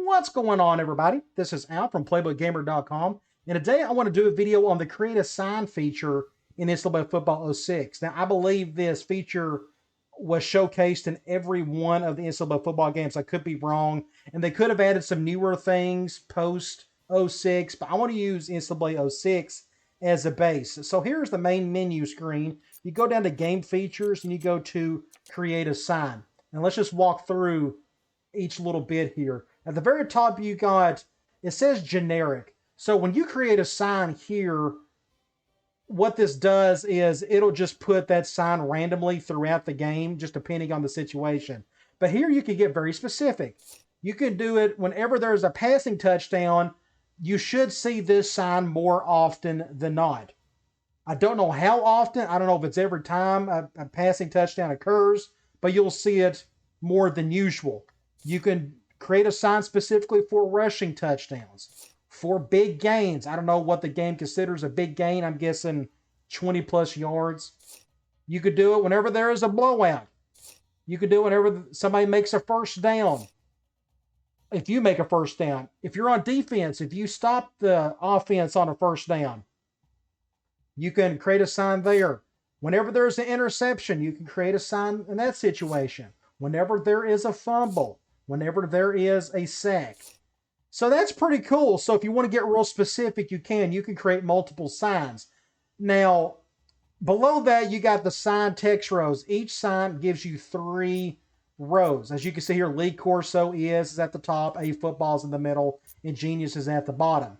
What's going on, everybody? This is Al from PlaybookGamer.com, and today I want to do a video on the Create a Sign feature in NCAA Football 06. Now, I believe this feature was showcased in every one of the NCAA football games. I could be wrong, and they could have added some newer things post 06, but I want to use NCAA 06 as a base. So here's the main menu screen. You go down to Game Features, and you go to Create a Sign. And let's just walk through each little bit here. At the very top, you got, it says generic. So when you create a sign here, what this does is it'll just put that sign randomly throughout the game, just depending on the situation. But here you can get very specific. You can do it whenever there's a passing touchdown. You should see this sign more often than not. I don't know how often. I don't know if it's every time a passing touchdown occurs, but you'll see it more than usual. You can create a sign specifically for rushing touchdowns, for big gains. I don't know what the game considers a big gain. I'm guessing 20 plus yards. You could do it whenever there is a blowout. You could do it whenever somebody makes a first down. If you make a first down, if you're on defense, if you stop the offense on a first down, you can create a sign there. Whenever there's an interception, you can create a sign in that situation. Whenever there is a fumble, whenever there is a sack. So that's pretty cool. So if you want to get real specific, you can create multiple signs. Now, below that, you got the sign text rows. Each sign gives you 3 rows. As you can see here, League Corso is at the top, A Football is in the middle, and Genius is at the bottom.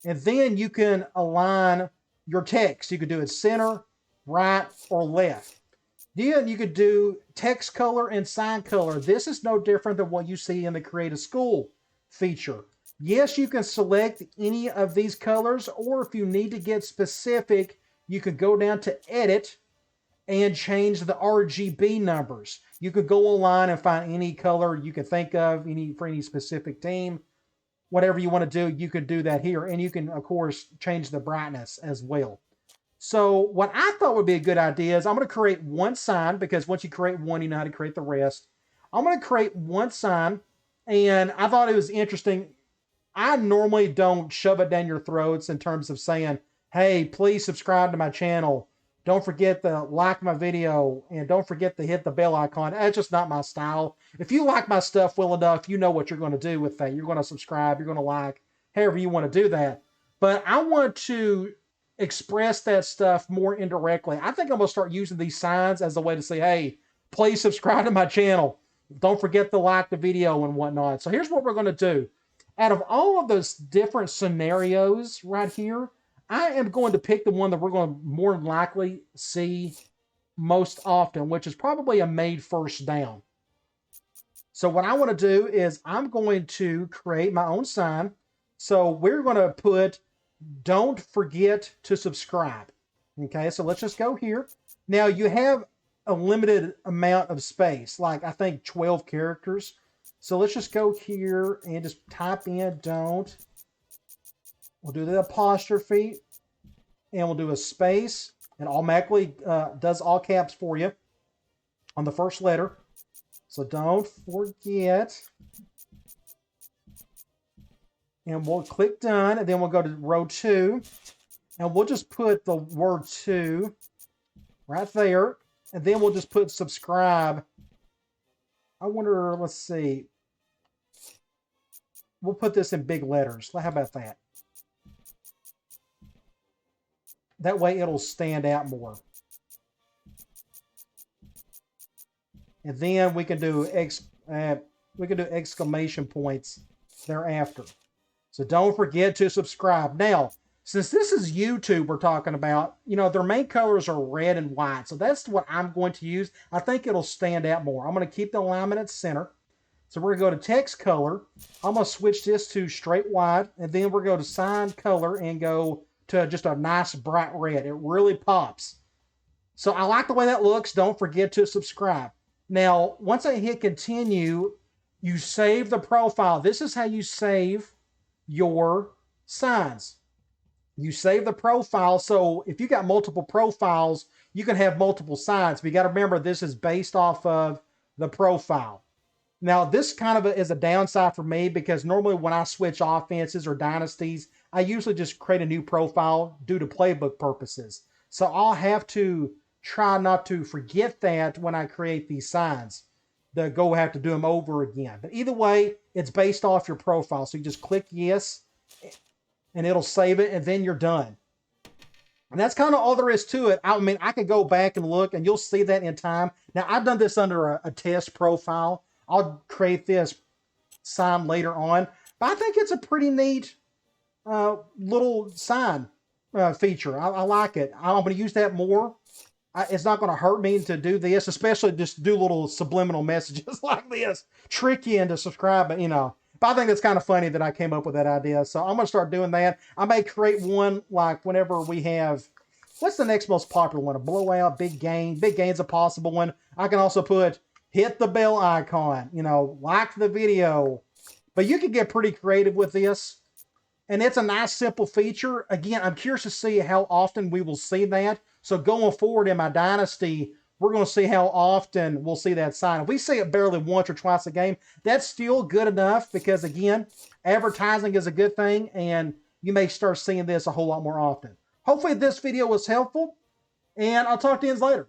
And then you can align your text. You could do it center, right, or left. Then you could do text color and sign color. This is no different than what you see in the Create a School feature. Yes, you can select any of these colors, or if you need to get specific, you can go down to Edit and change the RGB numbers. You could go online and find any color you can think of, for any specific team. Whatever you want to do, you can do that here. And you can, of course, change the brightness as well. So what I thought would be a good idea is I'm going to create one sign, because once you create one, you know how to create the rest. I'm going to create one sign, and I thought it was interesting. I normally don't shove it down your throats in terms of saying, hey, please subscribe to my channel. Don't forget to like my video, and don't forget to hit the bell icon. That's just not my style. If you like my stuff well enough, you know what you're going to do with that. You're going to subscribe, you're going to like, however you want to do that. But I want to express that stuff more indirectly. I think I'm going to start using these signs as a way to say, hey, please subscribe to my channel. Don't forget to like the video and whatnot. So here's what we're going to do. Out of all of those different scenarios right here, I am going to pick the one that we're going to more likely see most often, which is probably a made first down. So what I want to do is I'm going to create my own sign. So we're going to put, don't forget to subscribe. Okay, so let's just go here. Now you have a limited amount of space, like I think 12 characters. So let's just go here and just type in don't. We'll do the apostrophe, and we'll do a space, and automatically does all caps for you on the first letter. So don't forget. And we'll click done, and then we'll go to row 2, and we'll just put the word 2 right there, and then we'll just put subscribe. I wonder, let's see. We'll put this in big letters. How about that? That way it'll stand out more. And then we can do exclamation points thereafter. So don't forget to subscribe. Now, since this is YouTube we're talking about, you know, their main colors are red and white. So that's what I'm going to use. I think it'll stand out more. I'm going to keep the alignment at center. So we're going to go to text color. I'm going to switch this to straight white. And then we're going to sign color and go to just a nice bright red. It really pops. So I like the way that looks. Don't forget to subscribe. Now, once I hit continue, you save the profile. This is how you save your signs. You save the profile. So if you got multiple profiles, you can have multiple signs. But you got to remember, this is based off of the profile. Now, this kind of is a downside for me because normally when I switch offenses or dynasties, I usually just create a new profile due to playbook purposes. So I'll have to try not to forget that when I create these signs. The go have to do them over again. But either way, it's based off your profile. So you just click yes and it'll save it and then you're done. And that's kind of all there is to it. I mean, I could go back and look and you'll see that in time. Now, I've done this under a test profile. I'll create this sign later on. But I think it's a pretty neat little sign feature. I like it. I'm going to use that more. It's not going to hurt me to do this, especially just do little subliminal messages like this, trick you into subscribing, you know. But I think it's kind of funny that I came up with that idea. So I'm going to start doing that. I may create one like whenever we have, what's the next most popular one? A blowout, big game. Big game's a possible one. I can also put hit the bell icon, you know, like the video. But you can get pretty creative with this. And it's a nice, simple feature. Again, I'm curious to see how often we will see that. So going forward in my dynasty, we're going to see how often we'll see that sign. If we see it barely once or twice a game, that's still good enough because, again, advertising is a good thing, and you may start seeing this a whole lot more often. Hopefully this video was helpful, and I'll talk to you later.